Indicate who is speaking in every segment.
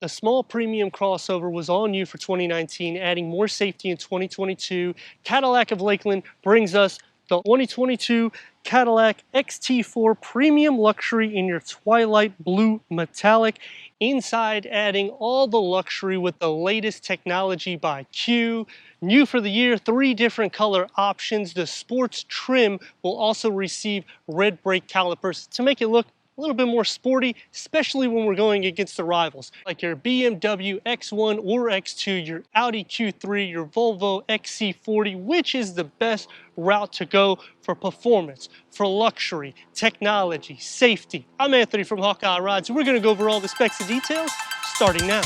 Speaker 1: The small premium crossover was all new for 2019, adding more safety in 2022. Cadillac of Lakeland brings us the 2022 Cadillac XT4 Premium Luxury in your twilight blue metallic. Inside, adding all the luxury with the latest technology by Q. New for the year, 3 different color options. The sports trim will also receive red brake calipers to make it look a little bit more sporty, especially when we're going against the rivals, like your BMW X1 or X2, your Audi Q3, your Volvo XC40. Which is the best route to go for performance, for luxury, technology, safety? I'm Anthony from Hawkeye Rides, and we're gonna go over all the specs and details starting now.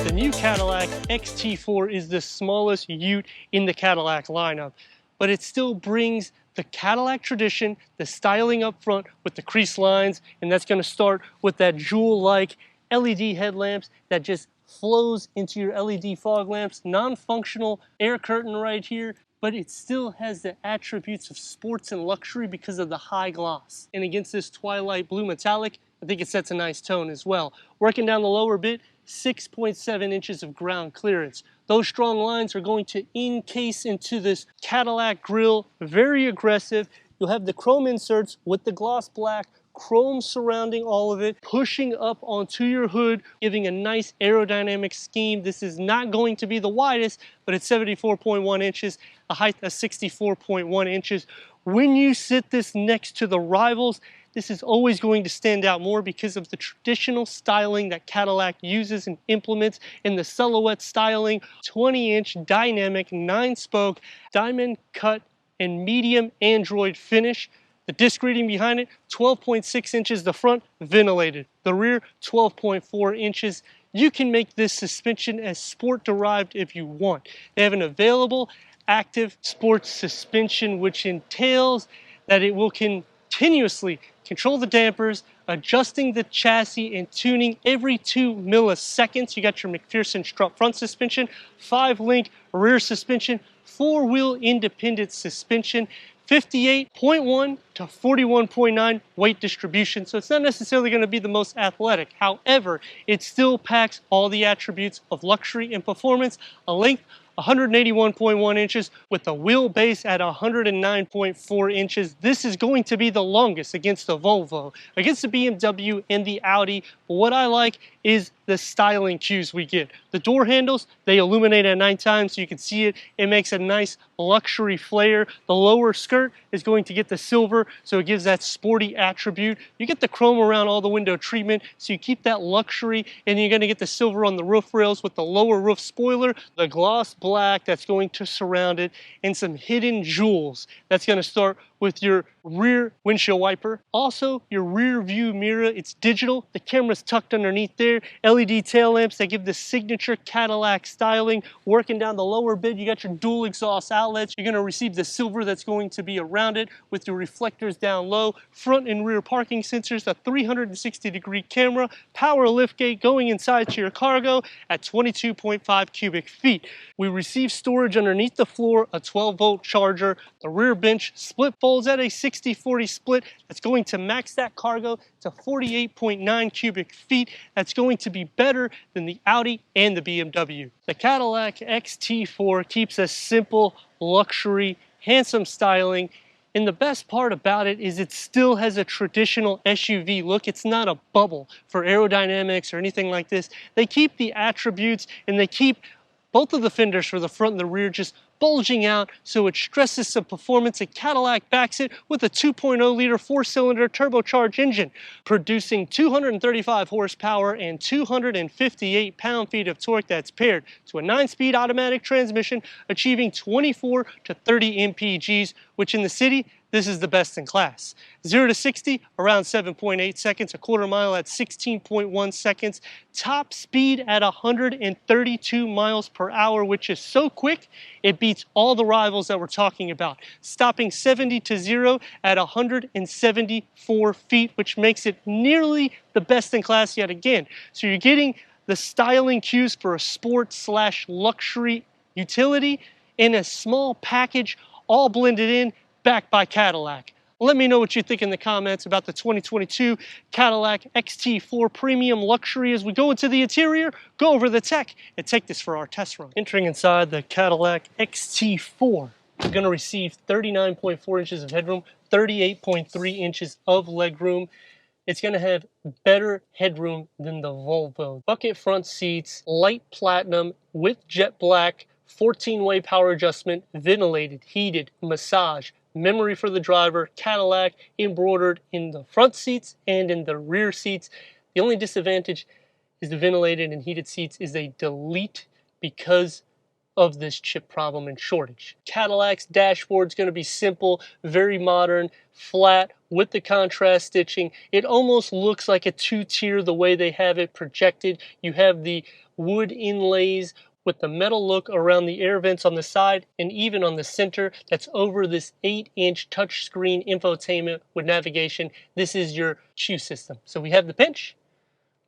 Speaker 1: The new Cadillac XT4 is the smallest ute in the Cadillac lineup, but it still brings the Cadillac tradition, the styling up front with the crease lines, and that's going to start with that jewel-like LED headlamps that just flows into your LED fog lamps. Non-functional air curtain right here, but it still has the attributes of sports and luxury because of the high gloss. And against this twilight blue metallic, I think it sets a nice tone as well. Working down the lower bit, 6.7 inches of ground clearance. Those strong lines are going to encase into this Cadillac grille, very aggressive. You'll have the chrome inserts with the gloss black, chrome surrounding all of it, pushing up onto your hood, giving a nice aerodynamic scheme. This is not going to be the widest, but it's 74.1 inches, a height of 64.1 inches. When you sit this next to the rivals, this is always going to stand out more because of the traditional styling that Cadillac uses and implements in the silhouette styling. 20-inch dynamic 9-spoke diamond cut and medium Android finish. The disc reading behind it, 12.6 inches the front, ventilated. The rear, 12.4 inches. You can make this suspension as sport derived if you want. They have an available active sports suspension, which entails that it will continuously control the dampers, adjusting the chassis and tuning every 2 milliseconds. You got your McPherson strut front suspension, 5-link rear suspension, 4-wheel independent suspension, 58.1 to 41.9 weight distribution. So it's not necessarily going to be the most athletic. However, it still packs all the attributes of luxury and performance. A length 181.1 inches with a wheelbase at 109.4 inches. This is going to be the longest against the Volvo, against the BMW and the Audi. But what I like is the styling cues we get. The door handles, they illuminate at nighttime so you can see it. It makes a nice luxury flare. The lower skirt is going to get the silver, so it gives that sporty attribute. You get the chrome around all the window treatment, so you keep that luxury, and you're going to get the silver on the roof rails with the lower roof spoiler, the gloss black that's going to surround it, and some hidden jewels. That's going to start with your rear windshield wiper. Also, your rear view mirror, it's digital. The camera's tucked underneath there. LED tail lamps that give the signature Cadillac styling. Working down the lower bit, you got your dual exhaust outlets. You're gonna receive the silver that's going to be around it with your reflectors down low. Front and rear parking sensors, a 360-degree camera, power liftgate going inside to your cargo at 22.5 cubic feet. We receive storage underneath the floor, a 12-volt charger. The rear bench split folds at a 60-40 split. That's going to max that cargo to 48.9 cubic feet. That's going to be better than the Audi and the BMW. The Cadillac XT4 keeps a simple, luxury, handsome styling. And the best part about it is it still has a traditional SUV look. It's not a bubble for aerodynamics or anything like this. They keep the attributes and they keep both of the fenders for the front and the rear just bulging out, so it stresses some performance, and Cadillac backs it with a 2.0-liter 4-cylinder turbocharged engine, producing 235 horsepower and 258 pound-feet of torque that's paired to a 9-speed automatic transmission, achieving 24 to 30 mpgs, which in the city, this is the best in class. 0 to 60, around 7.8 seconds, a quarter mile at 16.1 seconds, top speed at 132 miles per hour, which is so quick, it beats all the rivals that we're talking about. Stopping 70 to 0 at 174 feet, which makes it nearly the best in class yet again. So you're getting the styling cues for a sport slash luxury utility in a small package, all blended in, backed by Cadillac. Let me know what you think in the comments about the 2022 Cadillac XT4 Premium Luxury as we go into the interior, go over the tech, and take this for our test run. Entering inside the Cadillac XT4, you're going to receive 39.4 inches of headroom, 38.3 inches of legroom. It's going to have better headroom than the Volvo. Bucket front seats, light platinum with jet black, 14-way power adjustment, ventilated, heated, massage, memory for the driver, Cadillac embroidered in the front seats and in the rear seats. The only disadvantage is the ventilated and heated seats is a delete because of this chip problem and shortage. Cadillac's dashboard is going to be simple, very modern, flat with the contrast stitching. It almost looks like a two-tier the way they have it projected. You have the wood inlays with the metal look around the air vents on the side and even on the center that's over this 8-inch touchscreen infotainment with navigation. This is your shoe system. So we have the pinch,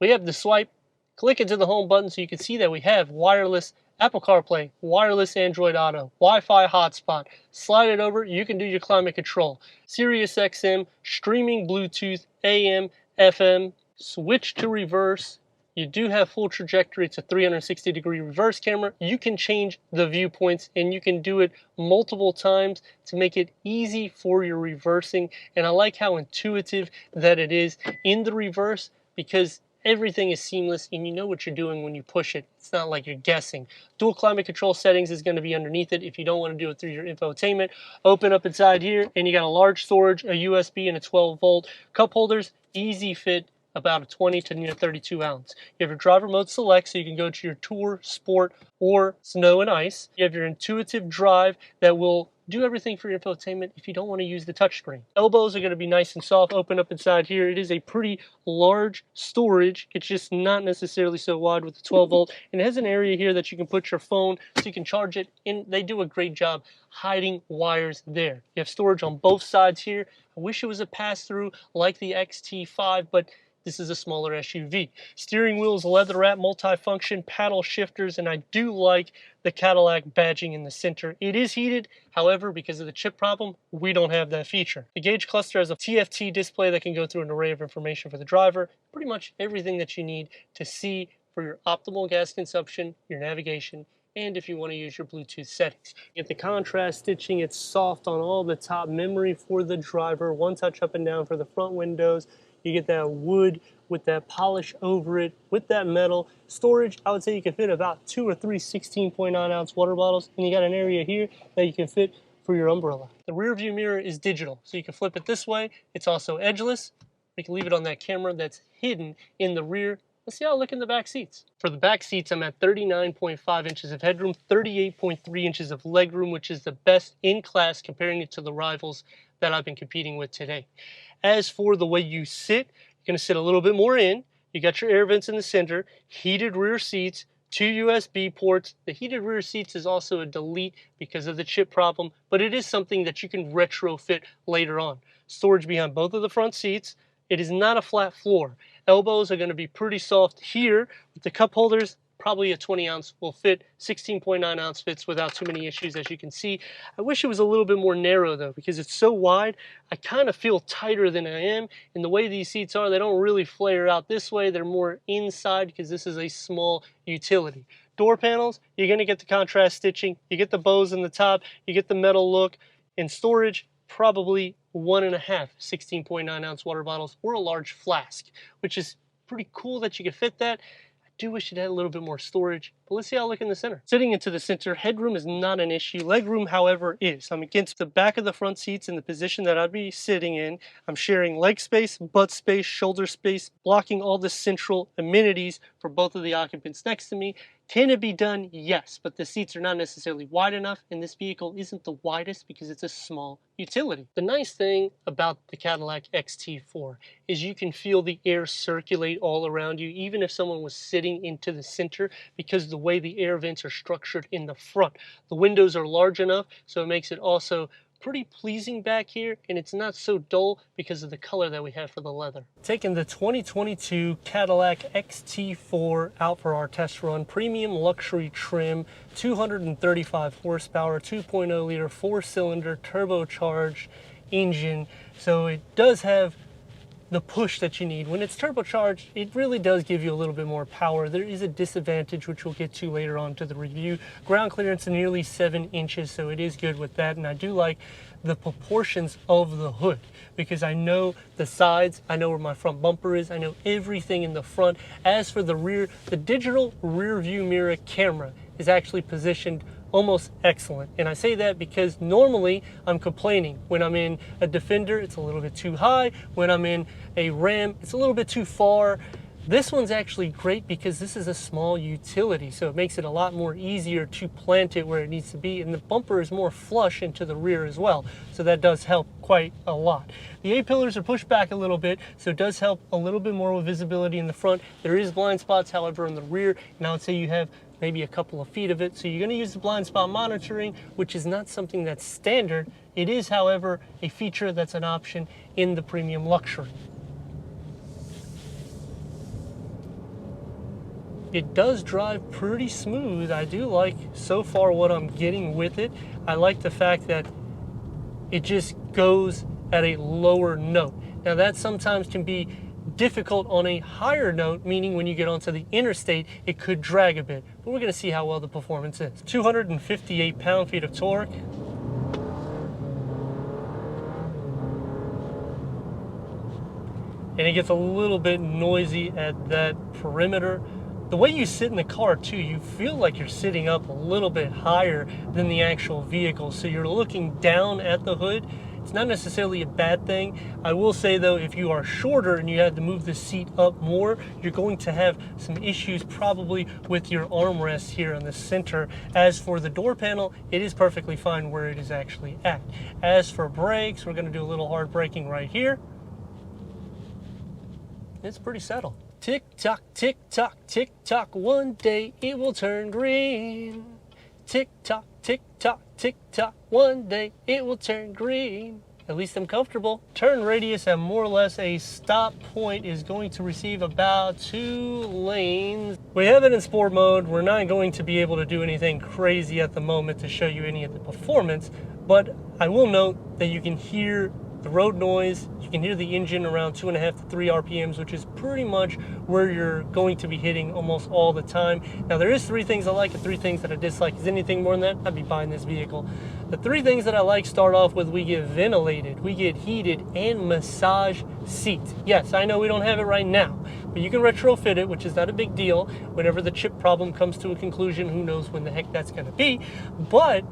Speaker 1: we have the swipe, click into the home button so you can see that we have wireless Apple CarPlay, wireless Android Auto, Wi-Fi hotspot. Slide it over, you can do your climate control. Sirius XM, streaming Bluetooth, AM, FM, switch to reverse. You do have full trajectory. It's a 360-degree reverse camera. You can change the viewpoints and you can do it multiple times to make it easy for your reversing. And I like how intuitive that it is in the reverse because everything is seamless and you know what you're doing when you push it. It's not like you're guessing. Dual climate control settings is going to be underneath it if you don't want to do it through your infotainment. Open up inside here and you got a large storage, a USB and a 12-volt. Cup holders, easy fit, about a 20 to near 32 ounce. You have your driver mode select so you can go to your tour, sport, or snow and ice. You have your intuitive drive that will do everything for your infotainment if you don't want to use the touchscreen. Elbows are going to be nice and soft. Open up inside here. It is a pretty large storage. It's just not necessarily so wide with the 12 volt. And it has an area here that you can put your phone so you can charge it. And they do a great job hiding wires there. You have storage on both sides here. I wish it was a pass-through like the XT5, but this is a smaller SUV. Steering wheel's leather wrap, multi-function, paddle shifters, and I do like the Cadillac badging in the center. It is heated, however, because of the chip problem, we don't have that feature. The gauge cluster has a TFT display that can go through an array of information for the driver, pretty much everything that you need to see for your optimal gas consumption, your navigation, and if you want to use your Bluetooth settings. You get the contrast stitching, it's soft on all the top, memory for the driver, one touch up and down for the front windows. You get that wood with that polish over it, with that metal. Storage, I would say you can fit about 2 or 3 16.9 ounce water bottles, and you got an area here that you can fit for your umbrella. The rear view mirror is digital, so you can flip it this way. It's also edgeless. You can leave it on that camera that's hidden in the rear. Let's see how I look in the back seats. For the back seats, I'm at 39.5 inches of headroom, 38.3 inches of legroom, which is the best in class comparing it to the rivals that I've been competing with today. As for the way you sit, you're going to sit a little bit more in. You got your air vents in the center, heated rear seats, 2 USB ports. The heated rear seats is also a delete because of the chip problem, but it is something that you can retrofit later on. Storage behind both of the front seats. It is not a flat floor. Elbows are going to be pretty soft here with the cup holders. Probably a 20 ounce will fit. 16.9 ounce fits without too many issues, as you can see. I wish it was a little bit more narrow though, because it's so wide. I kind of feel tighter than I am. And the way these seats are, they don't really flare out this way. They're more inside because this is a small utility. Door panels, you're going to get the contrast stitching. You get the bows in the top. You get the metal look. And storage, probably 1.5 16.9 ounce water bottles or a large flask, which is pretty cool that you can fit that. Do wish it had a little bit more storage, but let's see how I look in the center. Sitting into the center, headroom is not an issue. Legroom, however, is. I'm against the back of the front seats in the position that I'd be sitting in. I'm sharing leg space, butt space, shoulder space, blocking all the central amenities for both of the occupants next to me. Can it be done? Yes, but the seats are not necessarily wide enough, and this vehicle isn't the widest because it's a small utility. The nice thing about the Cadillac XT4 is you can feel the air circulate all around you, even if someone was sitting into the center, because the way the air vents are structured in the front. The windows are large enough, so it makes it also pretty pleasing back here, and it's not so dull because of the color that we have for the leather. Taking the 2022 Cadillac XT4 out for our test run, premium luxury trim, 235 horsepower, 2.0 liter, 4-cylinder, turbocharged engine. So it does have the push that you need. When it's turbocharged, it really does give you a little bit more power. There is a disadvantage, which we'll get to later on to the review. Ground clearance is nearly 7 inches, so it is good with that. And I do like the proportions of the hood because I know the sides, I know where my front bumper is, I know everything in the front. As for the rear, the digital rear view mirror camera is actually positioned almost excellent. And I say that because normally I'm complaining when I'm in a Defender, it's a little bit too high. When I'm in a Ram, it's a little bit too far. This one's actually great because this is a small utility, so it makes it a lot more easier to plant it where it needs to be, and the bumper is more flush into the rear as well, so that does help quite a lot. The A-pillars are pushed back a little bit, so it does help a little bit more with visibility in the front. There is blind spots, however, in the rear, and I would say you have maybe a couple of feet of it, so you're going to use the blind spot monitoring, which is not something that's standard. It is, however, a feature that's an option in the premium luxury. It does drive pretty smooth. I do like so far what I'm getting with it. I like the fact that it just goes at a lower note. Now that sometimes can be difficult on a higher note, meaning when you get onto the interstate, it could drag a bit. But we're going to see how well the performance is. 258 pound-feet of torque. And it gets a little bit noisy at that perimeter. The way you sit in the car too, you feel like you're sitting up a little bit higher than the actual vehicle. So you're looking down at the hood. It's not necessarily a bad thing. I will say though, if you are shorter and you had to move the seat up more, you're going to have some issues probably with your armrest here in the center. As for the door panel, it is perfectly fine where it is actually at. As for brakes, we're going to do a little hard braking right here. It's pretty settled. Tick tock, tick tock, tick tock, one day it will turn green. Tick tock, tick tock, tick tock, one day it will turn green. At least I'm comfortable. Turn radius at more or less a stop point is going to receive about 2 lanes. We have it in sport mode. We're not going to be able to do anything crazy at the moment to show you any of the performance, but I will note that you can hear the road noise, you can hear the engine around 2.5 to 3 RPMs, which is pretty much where you're going to be hitting almost all the time. Now there is 3 things I like and 3 things that I dislike. Is anything more than that, I'd be buying this vehicle. The 3 things that I like start off with: we get ventilated, we get heated, and massage seats. Yes, I know we don't have it right now, but you can retrofit it, which is not a big deal. Whenever the chip problem comes to a conclusion, who knows when the heck that's gonna be, but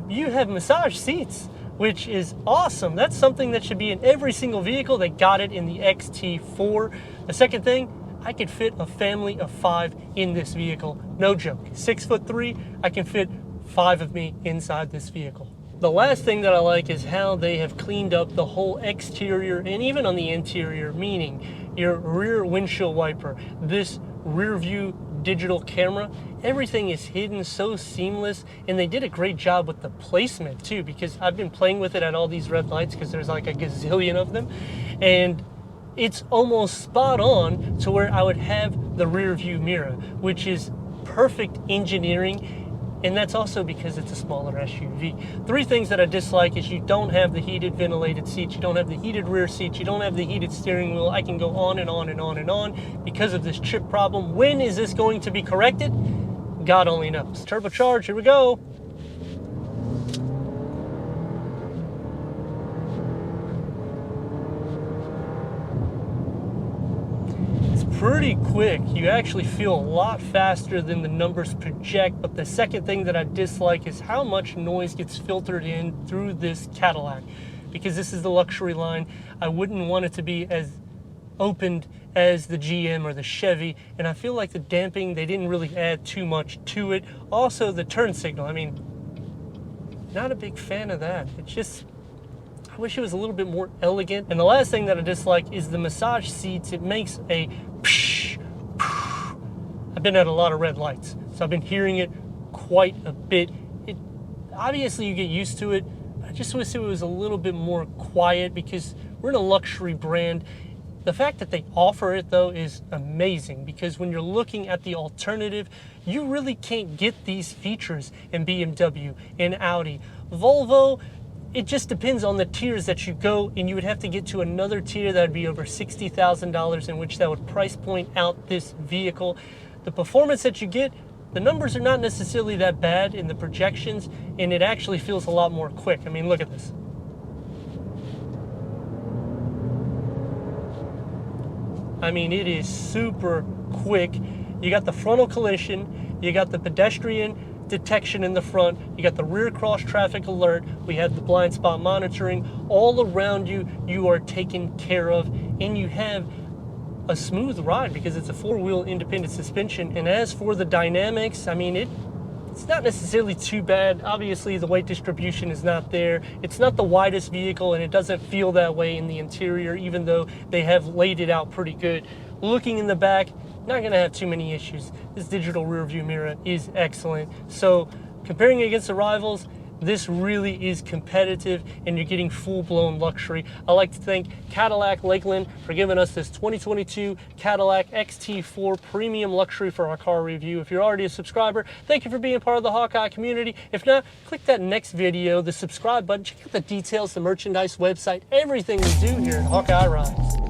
Speaker 1: you have massage seats, which is awesome. That's something that should be in every single vehicle. They got it in the XT4. The second thing, I could fit a family of 5 in this vehicle. No joke. 6'3", I can fit 5 of me inside this vehicle. The last thing that I like is how they have cleaned up the whole exterior and even on the interior, meaning your rear windshield wiper, this rear view digital camera, everything is hidden so seamless, and they did a great job with the placement too, because I've been playing with it at all these red lights because there's like a gazillion of them, and it's almost spot on to where I would have the rear view mirror, which is perfect engineering. And that's also because it's a smaller SUV. 3 things that I dislike is you don't have the heated ventilated seats, you don't have the heated rear seats, you don't have the heated steering wheel. I can go on and on and on and on because of this chip problem. When is this going to be corrected? God only knows. Turbocharged, here we go. Pretty quick. You actually feel a lot faster than the numbers project, but the second thing that I dislike is how much noise gets filtered in through this Cadillac. Because this is the luxury line, I wouldn't want it to be as opened as the GM or the Chevy, and I feel like the damping, they didn't really add too much to it. Also, the turn signal, I mean, not a big fan of that. It's just, I wish it was a little bit more elegant. And the last thing that I dislike is the massage seats. It makes a psh, psh. I've been at a lot of red lights, so I've been hearing it quite a bit. Obviously you get used to it. I just wish it was a little bit more quiet because we're in a luxury brand. The fact that they offer it though is amazing, because when you're looking at the alternative, you really can't get these features in BMW, in Audi. Volvo, it just depends on the tiers that you go, and you would have to get to another tier that would be over $60,000, in which that would price point out this vehicle. The performance that you get, the numbers are not necessarily that bad in the projections, and it actually feels a lot more quick. I mean, look at this. I mean, it is super quick. You got the frontal collision, you got the pedestrian detection in the front, you got the rear cross traffic alert, we have the blind spot monitoring. All around you, you are taken care of, and you have a smooth ride because it's a four-wheel independent suspension. And as for the dynamics, I mean, it's not necessarily too bad. Obviously, the weight distribution is not there. It's not the widest vehicle, and it doesn't feel that way in the interior, even though they have laid it out pretty good. Looking in the back, not gonna have too many issues. This digital rear view mirror is excellent. So comparing it against the rivals, this really is competitive, and you're getting full-blown luxury. I'd like to thank Cadillac Lakeland for giving us this 2022 Cadillac XT4 premium luxury for our car review. If you're already a subscriber, thank you for being part of the Hawkeye community. If not, click that next video, the subscribe button, check out the details, the merchandise website, everything we do here at Hawkeye Rides.